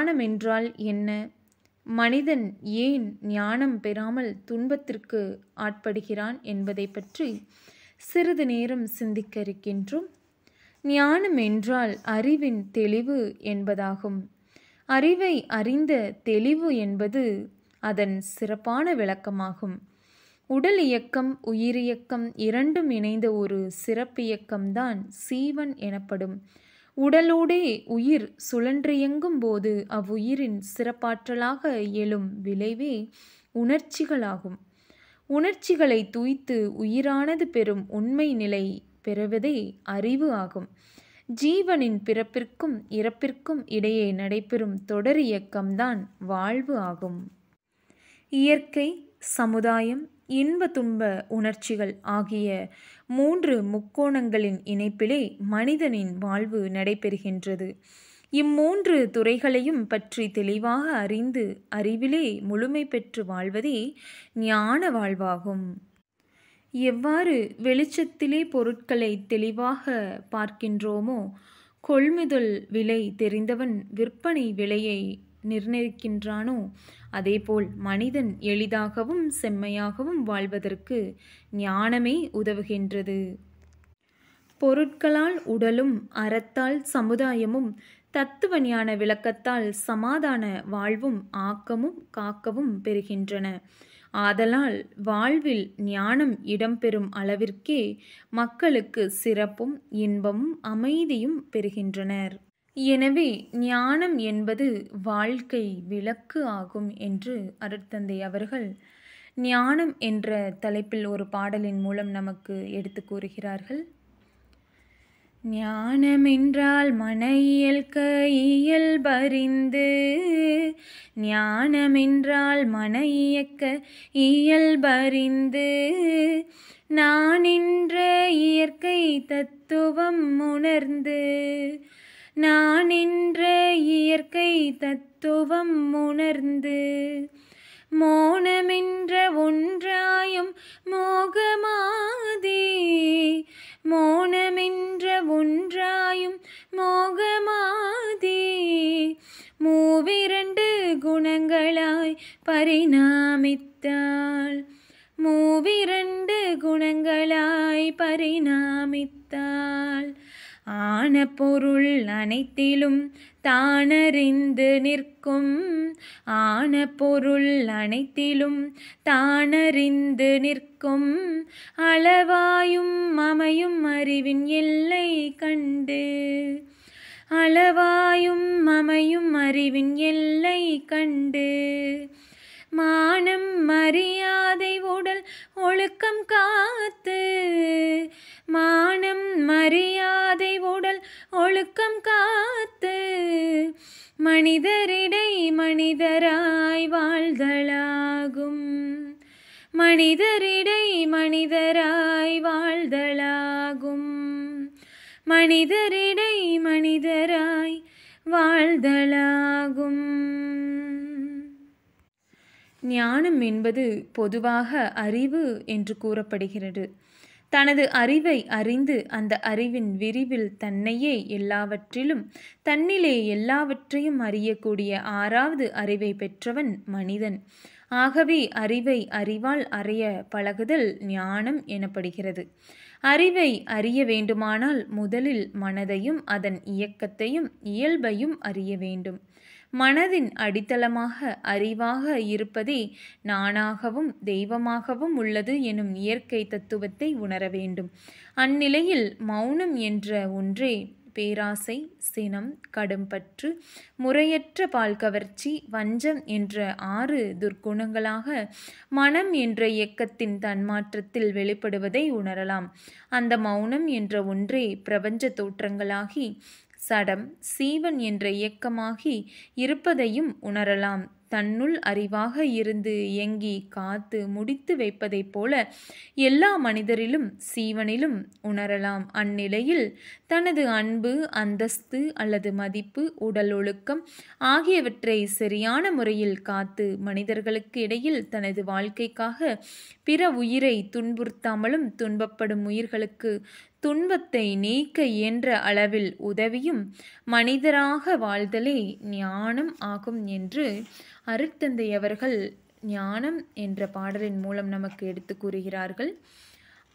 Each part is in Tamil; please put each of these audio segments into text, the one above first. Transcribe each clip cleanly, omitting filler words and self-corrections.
ஞானம் என்றால் என்ன? மனிதன் ஏன் ஞானம் பெறாமல் துன்பத்திற்கு ஆட்படுகிறான் என்பதை பற்றி சிறிது நேரம் சிந்திக்க இருக்கின்றோம். ஞானம் என்றால் அறிவின் தெளிவு என்பதாகும். அறிவை அறிந்த தெளிவு என்பது அதன் சிறப்பான விளக்கமாகும். உடல் இயக்கம், உயிரியக்கம் இரண்டும் இணைந்த ஒரு சிறப்பியக்கம்தான் சீவன் எனப்படும். உடலோடே உயிர் சுழன்றியங்கும் போது அவ்வுயிரின் சிறப்பாற்றலாக எழும் விளைவே உணர்ச்சிகளாகும். உணர்ச்சிகளை துய்த்து உயிரானது பெறும் உண்மை நிலை பெறுவதே அறிவு ஆகும். ஜீவனின் பிறப்பிற்கும் இறப்பிற்கும் இடையே நடைபெறும் தொடர் இயக்கம்தான் வாழ்வு ஆகும். இயற்கை, சமுதாயம், இன்ப துன்ப உணர்ச்சிகள் ஆகிய 3 முக்கோணங்களின் இணைப்பிலே மனிதனின் வாழ்வு நடைபெறுகின்றது. இம்மூன்று துறைகளையும் பற்றி தெளிவாக அறிந்து அறிவிலே முழுமை பெற்று வாழ்வதே ஞான வாழ்வாகும். எவ்வாறு வெளிச்சத்திலே பொருட்களை தெளிவாக பார்க்கின்றோமோ, கொள்முதல் விலை தெரிந்தவன் விற்பனை விலையை நிர்ணயிக்கின்றானோ, அதேபோல் மனிதன் எளிதாகவும் செம்மையாகவும் வாழ்வதற்கு ஞானமே உதவுகின்றது. பொருட்களால் உடலும், அறத்தால் சமுதாயமும், தத்துவ ஞான விளக்கத்தால் சமாதான வாழ்வும் ஆக்கமும் காக்கவும் பெறுகின்றன. ஆதலால் வாழ்வில் ஞானம் இடம்பெறும் அளவிற்கே மக்களுக்கு சிறப்பும் இன்பமும் அமைதியும் பெறுகின்றனர். எனவே ஞானம் என்பது வாழ்க்கை விளக்கு ஆகும் என்று அருட்தந்தை அவர்கள் ஞானம் என்ற தலைப்பில் ஒரு பாடலின் மூலம் நமக்கு எடுத்து கூறுகிறார்கள். ஞானமென்றால் மன இயல்க இயல்பறிந்து, ஞானமென்றால் மன இயக்க இயல்பறிந்து, நான் என்ற இயற்கை தத்துவம் உணர்ந்து, நான் என்ற இயற்கை தத்துவம் உணர்ந்து, மோனமென்ற ஒன்றாயும் மோகமாதே, மோனமென்ற ஒன்றாயும் மோகமாதே, மூவிரண்டு குணங்களாய் பரிணாமித்தாள், மூவிரண்டு குணங்களாய் பரிணாமித்தாள், ஆன பொருள் அனைத்திலும் தானறிந்து நிற்கும், ஆன பொருள் அனைத்திலும் தானறிந்து நிற்கும், அளவாயும் அமையும் அறிவின் எல்லை கண்டு, அளவாயும் அமையும் அறிவின் எல்லை கண்டு, மானம் மரியாதை உடல் ஒழுக்கம் காத்து, மானம் மரியாதை உடல் ஒழுக்கம் காத்து, மனிதரிடை மனிதராய் வாழ்தலாகும், மனிதரிடை மனிதராய் வாழ்தலாகும், மனிதரிடை மனிதராய் வாழ்தலாகும். ஞானம் என்பது பொதுவாக அறிவு என்று கூறப்படுகிறது. தனது அறிவை அறிந்து அந்த அறிவின் விரிவில் தன்னையே எல்லாவற்றிலும் தன்னிலே எல்லாவற்றையும் அறியக்கூடிய 6வது அறிவை பெற்றவன் மனிதன். ஆகவே அறிவை அறிவால் அறிய பழகுதல் ஞானம் எனப்படுகிறது. அறிவை அறிய வேண்டுமானால் முதலில் மனதையும் அதன் இயக்கத்தையும் இயல்பையும் அறிய வேண்டும். மனதின் அடித்தளமாக அறிவாக இருப்பதே நானாகவும் தெய்வமாகவும் உள்ளது எனும் இயற்கை தத்துவத்தை உணர வேண்டும். அந்நிலையில் மௌனம் என்ற ஒன்றே பேராசை, சினம், கடும்பற்று, முறையற்ற பால் கவர்ச்சி, வஞ்சம் என்ற 6 துர்க்குணங்களாக மனம் என்ற இயக்கத்தின் தன்மாற்றத்தில் வெளிப்படுவதை உணரலாம். அந்த மௌனம் என்ற ஒன்றே பிரபஞ்ச தோற்றங்களாகி சடம், சீவன் என்ற இயக்கமாகி இருப்பதையும் உணரலாம். தன்னுள் அறிவாக இருந்து இயங்கி காத்து முடித்து வைப்பதைப் போல எல்லா மனிதரிலும் சீவனிலும் உணரலாம். அந்நிலையில் தனது அன்பு, அந்தஸ்து அல்லது மதிப்பு, உடல் ஒழுக்கம் ஆகியவற்றை சரியான முறையில் காத்து மனிதர்களுக்கு இடையில் தனது வாழ்க்கைக்காக பிற உயிரை துன்புறுத்தாமலும் துன்பப்படும் உயிர்களுக்கு அத்துன்பத்தை நீக்க இயன்ற அளவில் உதவியும் மனிதராக வாழ்தலே ஞானம் ஆகும் என்று அருட்தந்தை அவர்கள் ஞானம் என்ற பாடலின் மூலம் நமக்கு எடுத்து கூறுகிறார்கள்.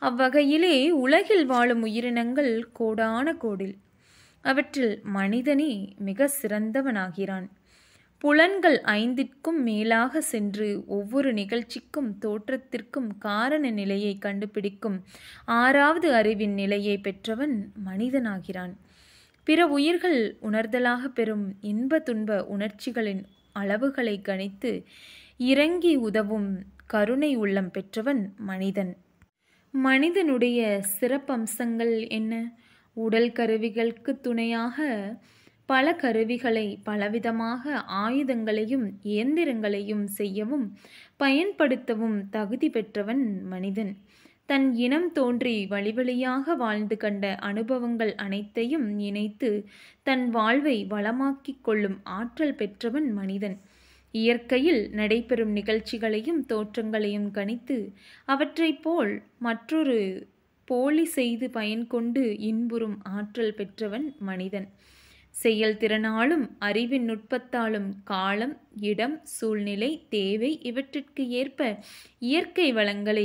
அவ்வகையிலே உலகில் வாழும் உயிரினங்கள் கோடான கோடில், அவற்றில் மனிதனே மிக சிறந்தவனாகிறான். புலன்கள் 5ற்கும் மேலாக சென்று ஒவ்வொரு நிகழ்ச்சிக்கும் தோற்றத்திற்கும் காரண நிலையை கண்டுபிடிக்கும் 6வது அறிவின் நிலையை பெற்றவன் மனிதனாகிறான். பிற உயிர்கள் உணர்தலாக பெறும் இன்ப துன்ப உணர்ச்சிகளின் அளவுகளை கணித்து இறங்கி உதவும் கருணை உள்ளம் பெற்றவன் மனிதன். மனிதனுடைய சிறப்பம்சங்கள் என்ன? உடல் கருவிகளுக்கு துணையாக பல கருவிகளை பலவிதமாக ஆயுதங்களையும் இயந்திரங்களையும் செய்யவும் பயன்படுத்தவும் தகுதி பெற்றவன் மனிதன். தன் இனம் தோன்றி வழிவழியாக வாழ்ந்து கண்ட அனுபவங்கள் அனைத்தையும் இணைத்து தன் வாழ்வை வளமாக்கிக் கொள்ளும் ஆற்றல் பெற்றவன் மனிதன். இயற்கையில் நடைபெறும் நிகழ்ச்சிகளையும் தோற்றங்களையும் கணித்து அவற்றைப் போல் மற்றொரு போலி செய்து பயன் கொண்டு இன்புறும் ஆற்றல் பெற்றவன் மனிதன். செயல்திறனாலும் அறிவின் நுட்பத்தாலும் காலம், இடம், சூழ்நிலை, தேவை இவற்றிற்கு ஏற்ப இயற்கை வளங்களை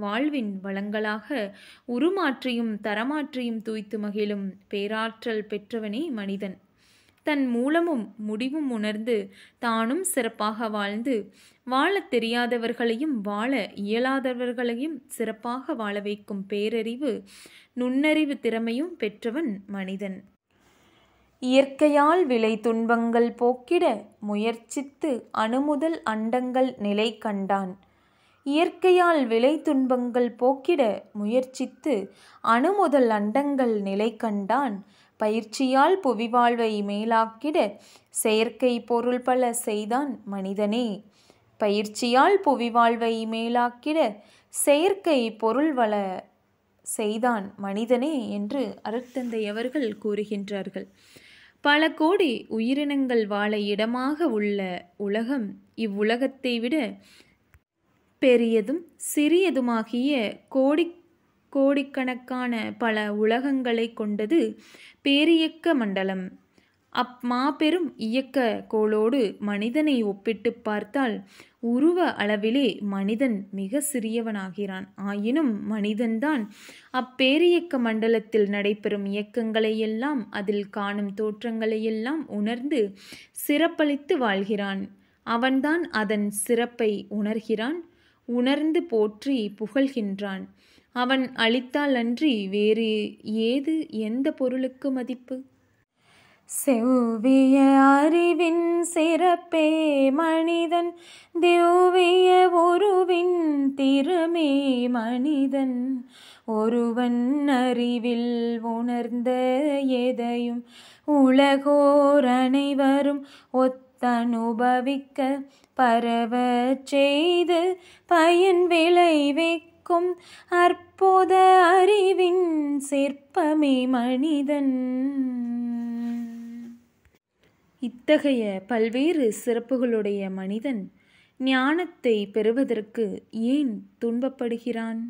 வாழ்வின் வளங்களாக உருமாற்றியும் தரமாற்றியும் தூய்த்து மகிழும் பேராற்றல் பெற்றவனே மனிதன். தன் மூலமும் முடிவும் உணர்ந்து தானும் சிறப்பாக வாழ்ந்து வாழத் தெரியாதவர்களையும் வாழ இயலாதவர்களையும் சிறப்பாக வாழ வைக்கும் பேரறிவு நுண்ணறிவு திறமையும் பெற்றவன் மனிதன். இயற்கையால் விளை துன்பங்கள் போக்கிட முயற்சித்து அணுமுதல் அண்டங்கள் நிலை கண்டான். இயற்கையால் விளை துன்பங்கள் போக்கிட முயற்சித்து அணுமுதல் அண்டங்கள் நிலை கண்டான். பயிற்சியால் புவிவாழ்வை மேலாக்கிட செயற்கை பொருள் பல செய்தான் மனிதனே. பயிற்சியால் புவிவாழ்வை மேலாக்கிட செயற்கை பொருள் வள செய்தான் மனிதனே என்று அருட்தந்தை அவர்கள் கூறுகின்றார்கள். பல கோடி உயிரினங்கள் வாழ இடமாக உள்ள உலகம் இவ்வுலகத்தை விட பெரியதும் சிறியதுமாகிய கோடிக்கணக்கான பல உலகங்களை கொண்டது பேரியக்க மண்டலம். அம்மாபெரும் இயக்க கோளோடு மனிதனை ஒப்பிட்டு பார்த்தால் உருவ அளவிலே மனிதன் மிக சிறியவனாகிறான். ஆயினும் மனிதன்தான் அப்பேரியக்க மண்டலத்தில் நடைபெறும் இயக்கங்களையெல்லாம் அதில் காணும் தோற்றங்களையெல்லாம் உணர்ந்து சிறப்பளித்து வாழ்கிறான். அவன்தான் அதன் சிறப்பை உணர்கிறான், உணர்ந்து போற்றி புகழ்கின்றான். அவன் அளித்தால் அன்றி வேறு ஏது எந்த பொருளுக்கு மதிப்பு? செவ்விய அறிவின் சிறப்பே மனிதன், திவ்விய உருவின் திருமே மனிதன். ஒருவன் அறிவில் உணர்ந்த எதையும் உலகோர் அனைவரும் ஒத்தனுபவிக்க பரவச் செய்து பயன் விளைவிக்கும் அற்புத அறிவின் சிற்பமே மனிதன். இத்தகைய பல்வேறு சிறப்புகளுடைய மனிதன் ஞானத்தை பெறுவதற்கு ஏன் துன்பப்படுகிறான்?